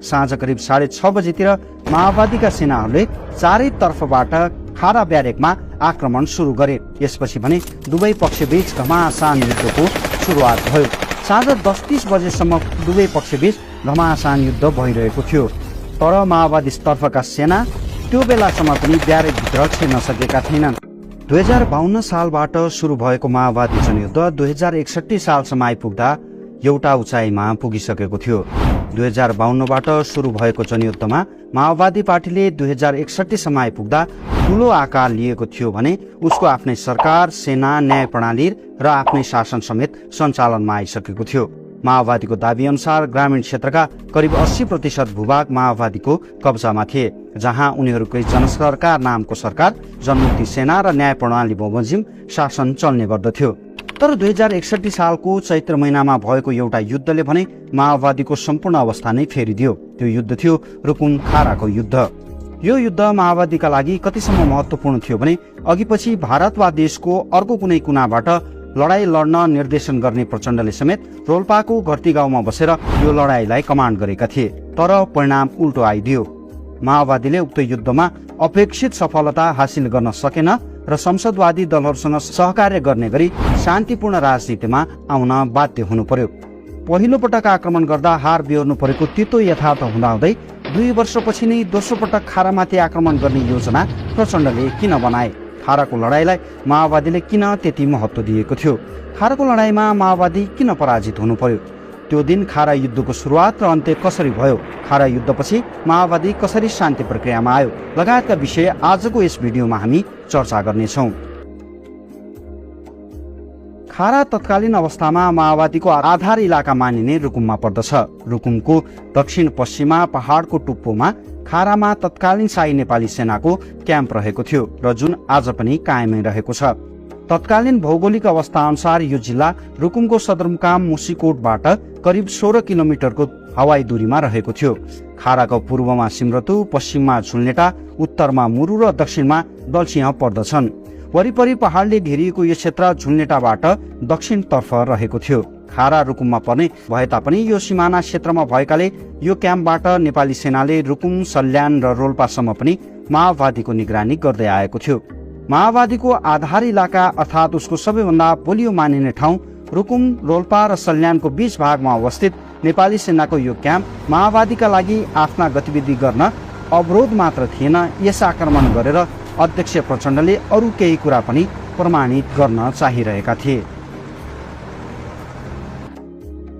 साँझ करिब 6:30 बजेतिर माओवादीका सेनाहरूले चारैतर्फबाट खारा ब्यारेकमा आक्रमण सुरु गरे। यसपछि भने दुवै पक्षबीच घमासान युद्धको सुरुवात भयो। साँझ 10:30 बजेसम्म दुवै पक्षबीच घमासान युद्ध भइरहेको थियो। तर माओवादी तर्फका सेना त्यो बेलासम्म पनि ब्यारेकभित्र छिर्न सकेका थिएनन्। 2052 सालबाट सुरु भएको माओवादी जनयुद्ध 2061 सालसम्म आइपुग्दा एउटा उचाइमा पुगिसकेको थियो। 2052बाट सुरु भएको जनयुद्धमा माओवादी पार्टीले 2061 सम्म आइपुग्दा ठूलो आकार लिएको थियो भने उसको आफ्नै सरकार, सेना, न्याय प्रणाली र आफ्नै शासन समेत सञ्चालनमा आइसकेको थियो। माओवादीको दाबी अनुसार ग्रामीण क्षेत्रका करिब 80% भूभाग माओवादीको कब्जामा थिए, जहाँ उनीहरूकै जनसरकार नामको सरकार, जनमुक्ति सेना र न्याय प्रणाली बमोजिम शासन चल्ने गर्दथ्यो। तर 2061 सालको चैत्र महिनामा भएको एउटा युद्धले भने माओवादीको सम्पूर्ण अवस्था नै फेरिदियो। त्यो युद्ध थियो रुकुम खाराको युद्ध। यो युद्ध माओवादीका लागि कतिसम्म महत्त्वपूर्ण थियो भने अघिपछि भारत वा देशको अर्को कुनै कुनाबाट लडाईँ लड्न निर्देशन गर्ने प्रचण्डले समेत रोल्पाको घरती गाउँमा बसेर यो लडाईँलाई कमान्ड गरेका थिए। तर परिणाम उल्टो आइदियो। माओवादीले उक्त युद्धमा अपेक्षित सफलता हासिल गर्न सकेन र संसदवादी दलहरूसँग सहकार्य गर्ने गरी शान्तिपूर्ण राजनीतिमा आउन बाध्य हुनु पर्यो। पहिलो पटक आक्रमण गर्दा हार बेहोर्नु परेको तितो यथार्थ हुँदाहुँदै 2 वर्षपछि नै दोस्रो पटक खारामाथि आक्रमण गर्ने योजना प्रचण्डले किन बनाए? खाराको लडाईँलाई माओवादीले किन त्यति महत्त्व दिएको थियो? खाराको लडाईँमा माओवादी किन पराजित हुनु पर्यो? त्यो दिन खारा युद्धको सुरुवात र अन्त्य कसरी भयो? खारा युद्धपछि माओवादी कसरी शान्ति प्रक्रियामा आयो? लगायतका विषय आजको यस भिडियोमा हामी चर्चा गर्नेछौँ। खारा तत्कालीन अवस्थामा माओवादीको आधार इलाका मानिने रुकुममा पर्दछ। रुकुमको दक्षिण पश्चिममा पहाडको टुप्पोमा खारामा तत्कालीन शाही नेपाली सेनाको क्याम्प रहेको थियो र जुन आज पनि कायमै रहेको छ। तत्कालीन भौगोलिक अवस्था अनुसार यो जिल्ला रुकुमको सदरमुकाम मुसिकोटबाट करिब 16 किलोमिटरको हवाई दूरीमा रहेको थियो। खाराको पूर्वमा सिमरतु, पश्चिममा झुल्नेटा, उत्तरमा मुरु र दक्षिणमा दलसिंह पर्दछन्। वरिपरि पहाडले घेरिएको यो क्षेत्र झुल्नेटाबाट दक्षिणतर्फ रहेको थियो। खारा रुकुममा पर्ने भए तापनि यो सिमाना क्षेत्रमा भएकाले यो क्याम्पबाट नेपाली सेनाले रुकुम, सल्यान र रोल्पासम्म पनि माओवादीको निगरानी गर्दै आएको थियो। माओवादीको आधार इलाका अर्थात् उसको सबैभन्दा बलियो मानिने ठाउँ रुकुम, रोल्पा र सल्यानको बीच भागमा अवस्थित नेपाली सेनाको यो क्याम्प माओवादीका लागि आफ्ना गतिविधि गर्न अवरोध मात्र थिएन, यस आक्रमण गरेर अध्यक्ष प्रचण्डले अरू केही कुरा पनि प्रमाणित गर्न चाहिरहेका थिए।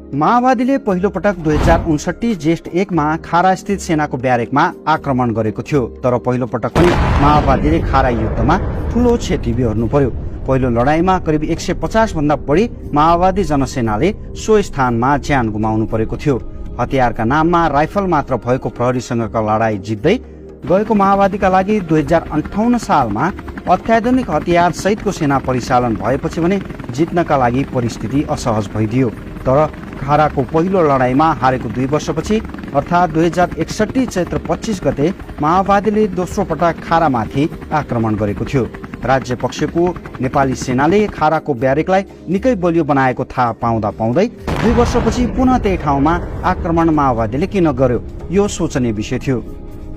माओवादीले पहिलो पटक 2059 जेष्ठ 1 मा खारा स्थित सेनाको ब्यारेकमा आक्रमण गरेको थियो। तर पहिलो पटक पनि माओवादीले खारा युद्धमा ठूलो क्षति बेहोर्नु पर्यो। पहिलो लडाईँमा करिब 150 भन्दा बढी माओवादी जनसेनाले सो स्थानमा ज्यान गुमाउनु परेको थियो। हतियारका नाममा राइफल मात्र भएको प्रहरीसँगका लडाईँ जित्दै गएको माओवादीका लागि 2058 सालमा अत्याधुनिक हतियार सहितको सेना परिचालन भएपछि भने जित्नका लागि परिस्थिति असहज भइदियो। तर खाराको पहिलो लडाईँमा हारेको 2 वर्षपछि अर्थात् 2061 चैत्र 25 गते माओवादीले दोस्रो पटक खारामाथि आक्रमण गरेको थियो। राज्य पक्षको नेपाली सेनाले खाराको ब्यारेकलाई निकै बलियो बनाएको थाहा पाउँदा पाउँदै 2 वर्षपछि पुनः त्यही ठाउँमा आक्रमण माओवादीले किन गर्यो? यो सोचनीय विषय थियो।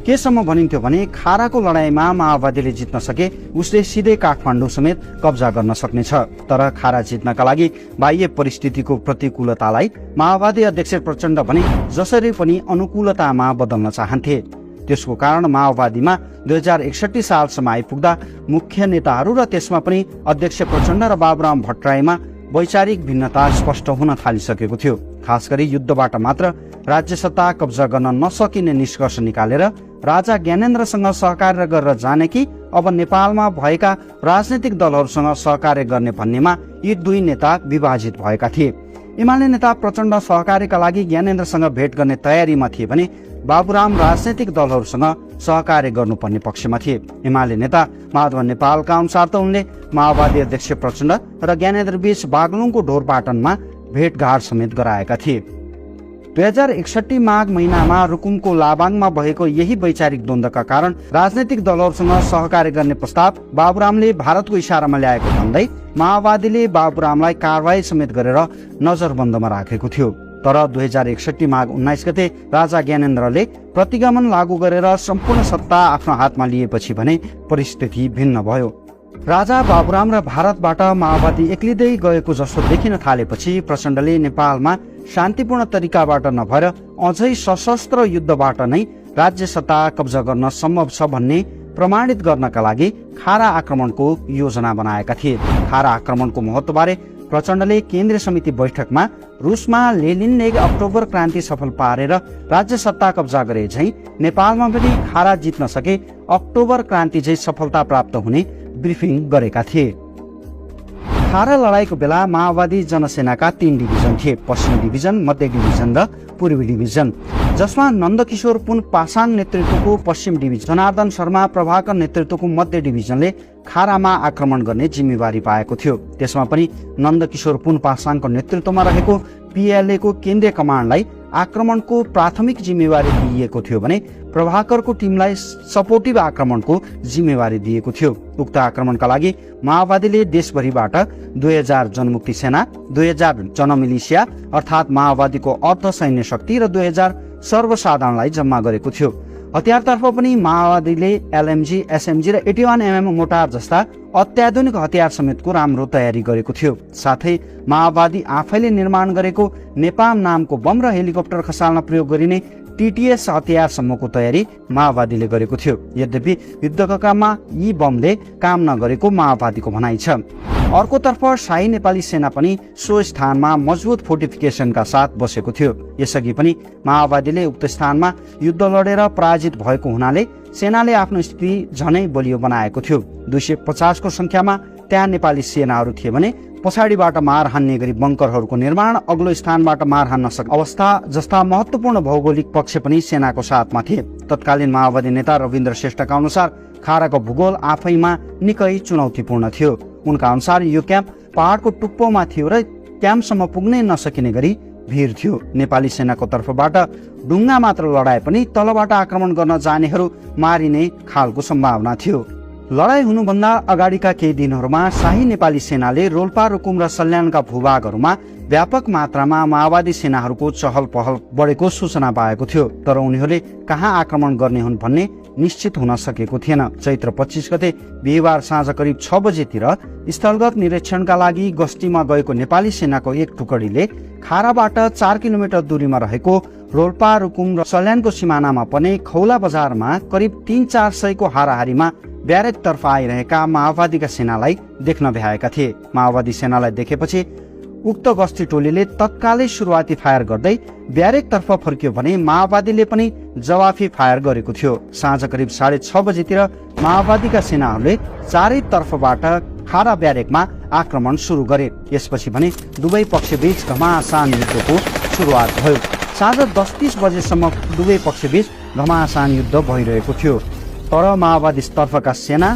केसम्म भनिन्थ्यो भने खाराको लडाईँमा माओवादीले जित्न सके उसले सिधै काठमाडौँ समेत कब्जा गर्न सक्नेछ। तर खारा जित्नका लागि बाह्य परिस्थितिको प्रतिकूलतालाई माओवादी अध्यक्ष प्रचण्ड भने जसरी पनि अनुकूलतामा बदल्न चाहन्थे। त्यसको कारण माओवादीमा 2061 सालसम्म आइपुग्दा मुख्य नेताहरू र त्यसमा पनि अध्यक्ष प्रचण्ड र बाबुराम भट्टराईमा वैचारिक भिन्नता स्पष्ट हुन थालिसकेको थियो। खास गरी युद्धबाट मात्र राज्य सत्ता कब्जा गर्न नसकिने निष्कर्ष निकालेर राजा ज्ञानेन्द्रसँग सहकार्य गरेर जाने कि अब नेपालमा भएका राजनैतिक दलहरूसँग सहकार्य गर्ने भन्नेमा यी दुई नेता विभाजित भएका थिए। एमाले नेता प्रचण्ड सहकार्यका लागि ज्ञानेन्द्रसँग भेट गर्ने तयारीमा थिए भने बाबुराम राजनैतिक दलहरूसँग सहकार्य गर्नुपर्ने पक्षमा थिए। एमाले नेता माधव नेपालका अनुसार त उनले माओवादी अध्यक्ष प्रचण्ड र ज्ञानेन्द्र बीच बागलुङको ढोरपाटनमा भेटघाट समेत गराएका थिए। 2061 माघ महिनामा रुकुमको लाबाङमा भएको यही वैचारिक द्वन्द्वका कारण राजनैतिक दलहरूसँग सहकार्य गर्ने प्रस्ताव बाबुरामले भारतको इशारामा ल्याएको भन्दै माओवादीले बाबुरामलाई कारवाही समेत गरेर नजरबन्दमा राखेको थियो। तर 2061 माघ 19 गते राजा ज्ञानेन्द्रले प्रतिगमन लागू गरेर सम्पूर्ण सत्ता आफ्नो हातमा लिएपछि भने परिस्थिति भिन्न भयो। राजा बाबुराम र भारतबाट माओवादी एक्लिँदै गएको जस्तो देखिन थालेपछि प्रचण्डले नेपालमा शान्तिपूर्ण तरिकाबाट नभएर अझै सशस्त्र युद्धबाट नै राज्य सत्ता कब्जा गर्न सम्भव छ भन्ने प्रमाणित गर्नका लागि खारा आक्रमणको योजना बनाएका थिए। खारा आक्रमणको महत्त्वबारे प्रचण्डले केन्द्रीय समिति बैठकमा रुसमा लेनिनले अक्टोबर क्रान्ति सफल पारेर राज्य सत्ता कब्जा गरे झैं नेपालमा पनि खारा जित्न सके अक्टोबर क्रान्ति झैं सफलता प्राप्त हुने ब्रिफिङ गरेका थिए। खारा लडाईँको बेला माओवादी जनसेनाका 3 डिभिजन थिए, पश्चिमी डिभिजन, मध्य डिभिजन र पूर्वी डिभिजन, जसमा नन्दकिशोर पुन पासाङ नेतृत्वको पश्चिम डिभिजन, जनार्दन शर्मा प्रभाकर नेतृत्वको मध्य डिभिजनले खारामा आक्रमण गर्ने जिम्मेवारी पाएको थियो। त्यसमा पनि नन्दकिशोर पुन पासाङको नेतृत्वमा रहेको PLA को केन्द्रीय कमान्डलाई आक्रमणको प्राथमिक जिम्मेवारी दिइएको थियो भने प्रभाकरको टिमलाई सपोर्टिभ आक्रमणको जिम्मेवारी दिएको थियो। उक्त आक्रमणका लागि माओवादीले देशभरिबाट 2000 जनमुक्ति सेना, 2000 जनमिलिसिया अर्थात् माओवादीको अर्ध सैन्य शक्ति र 2000 सर्वसाधारणलाई जम्मा गरेको थियो। हतियारतर्फ पनि माओवादीले LMG, SMG र 81mm मोटार जस्ता अत्याधुनिक हतियार समेतको राम्रो तयारी गरेको थियो। साथै माओवादी आफैले निर्माण गरेको नेपाम नामको बम र हेलिकप्टर खसाल्न प्रयोग गरिने TTS हतियारसम्मको तयारी माओवादीले गरेको थियो। यद्यपि युद्धका यी बमले काम नगरेको माओवादीको भनाइ छ। अर्कोतर्फ शाही नेपाली सेना पनि सो स्थानमा मजबुत फोर्टिफिकेसनका साथ बसेको थियो। यसअघि पनि माओवादीले उक्त स्थानमा युद्ध लडेर पराजित भएको हुनाले सेनाले आफ्नो स्थिति झनै बलियो बनाएको थियो। 250 को संख्यामा त्यहाँ नेपाली सेनाहरू थिए भने पछाडिबाट मार हान्ने गरी बङ्करहरूको निर्माण, अग्लो स्थानबाट मार हान्न सक्ने अवस्था जस्ता महत्त्वपूर्ण भौगोलिक पक्ष पनि सेनाको साथमा थिए। तत्कालीन माओवादी नेता रविन्द्र श्रेष्ठका अनुसार खाराको भूगोल आफैमा निकै चुनौतीपूर्ण थियो। उनका अनुसार यो क्याम्प पहाडको टुप्पोमा थियो र क्याम्पसम्म पुग्नै नसकिने गरी भिड थियो। नेपाली सेनाको तर्फबाट ढुङ्गा मात्र लडाए पनि तलबाट आक्रमण गर्न जानेहरू मारिने खालको सम्भावना थियो। लडाई हुनुभन्दा अगाडिका केही दिनहरूमा शाही नेपाली सेनाले रोल्पा, रुकुम र सल्यानका भूभागहरूमा व्यापक मात्रामा माओवादी सेनाहरूको चहल पहल बढेको सूचना पाएको थियो। तर उनीहरूले कहाँ आक्रमण गर्ने हुन् भन्ने निश्चित हुन सकेको थिएन। चैत्र 25 गते बिहिबार साँझ करिब 6 बजेतिर स्थलगत निरीक्षणका लागि गस्तीमा गएको नेपाली सेनाको एक टुकडीले खाराबाट 4 किलोमिटर दूरीमा रहेको रोल्पा, रुकुम र सल्यानको सिमानामा पर्ने खौला बजारमा करिब 300-400 को हाराहारीमा ब्यारेकतर्फ आइरहेका माओवादीका सेनालाई देख्न भ्याएका थिए। माओवादी सेनालाई देखेपछि उक्त गस्ती टोलीले तत्कालै सुरुवाती फायर गर्दै ब्यारेकतर्फ फर्कियो भने माओवादीले पनि जवाफी फायर गरेको थियो। साँझ करिब 6:30 बजेतिर माओवादीका सेनाहरूले चारैतर्फबाट खारा ब्यारेकमा आक्रमण सुरु गरे। यसपछि भने दुवै पक्षबीच घमासान युद्धको सुरुवात भयो। साँझ 10:30 बजेसम्म दुवै पक्षबीच घमासान युद्ध भइरहेको थियो। तर माओवादी तर्फका सेना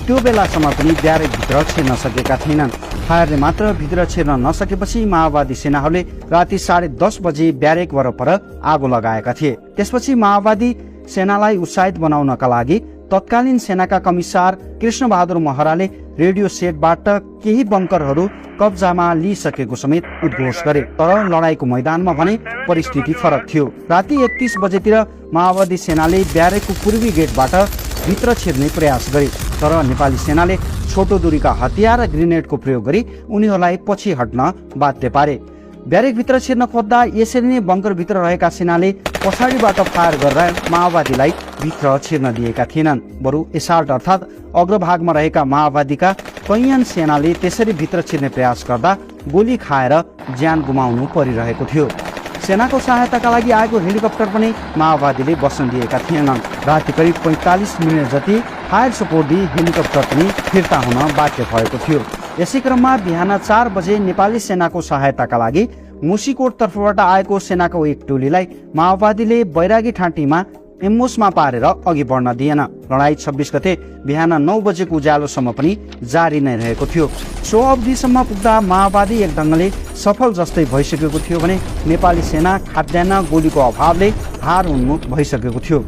त्यो बेलासम्म पनि ब्यारेकभित्र छिर्न सकेका थिएनन्। फायरले मात्र भित्र छिर्न नसकेपछि माओवादी सेनाहरूले राति 10:30 बजे ब्यारेक वरपर आगो लगाएका थिए। त्यसपछि माओवादी सेनालाई उत्साहित बनाउनका लागि तत्कालीन सेनाका कमिसार कृष्णबहादुर महराले रेडियो सेटबाट केही बङ्करहरू कब्जामा लिइसकेको समेत उद्घोष गरे। तर लडाईँको मैदानमा भने परिस्थिति फरक थियो। राति 31 बजेतिर माओवादी सेनाले ब्यारेकको पूर्वी गेटबाट भित्र छिर्ने प्रयास गरे। तर नेपाली सेनाले छोटो दूरीका हतियार र ग्रेनेडको प्रयोग गरी उनीहरूलाई पछि हट्न बाध्य पारे। ब्यारेकभित्र छिर्न खोज्दा यसरी नै बङ्करभित्र रहेका सेनाले पछाडिबाट फायर गरेर माओवादीलाई भित्र छिर्न दिएका थिएनन्। बरु एसाल्ट अर्थात् अग्रभागमा रहेका माओवादीका कैयन सेनाले त्यसरी भित्र छिर्ने प्रयास गर्दा गोली खाएर ज्यान गुमाउनु परिरहेको थियो। सेनाको सहायताका लागि आएको हेलिकप्टर पनि माओवादीले बस्न दिएका थिएनन्। राति करिब 45 मिनट जति फायर सपोर्ट दिई हेलिकप्टर पनि फिर्ता हुन बाध्य भएको थियो। यसै क्रममा बिहान 4 बजे नेपाली सेनाको सहायताका लागि मुसिकोट तर्फबाट आएको सेनाको एक टोलीलाई माओवादीले बैरागी ठाँटीमा एम्बुसमा पारेर अघि बढ्न दिएन। लडाई 26 गते बिहान 9 बजेको उज्यालोसम्म पनि जारी नै रहेको थियो। सो अवधिसम्म पुग्दा माओवादी एक ढङ्गले सफल जस्तै भइसकेको थियो भने नेपाली सेना खाद्यान्न गोलीको अभावले हार उन्मुख भइसकेको थियो।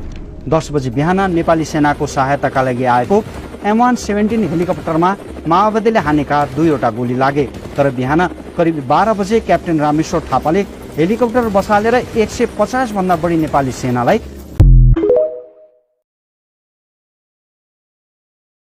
10 बजे बिहान नेपाली सेनाको सहायताका लागि आएको M117 हेलिकप्टरमा माओवादीले हानेका 2वटा गोली लागे। तर बिहान करिब 12 बजे क्याप्टेन रामेश्वर थापाले हेलिकप्टर बसालेर 150 भन्दा बढी नेपाली सेनालाई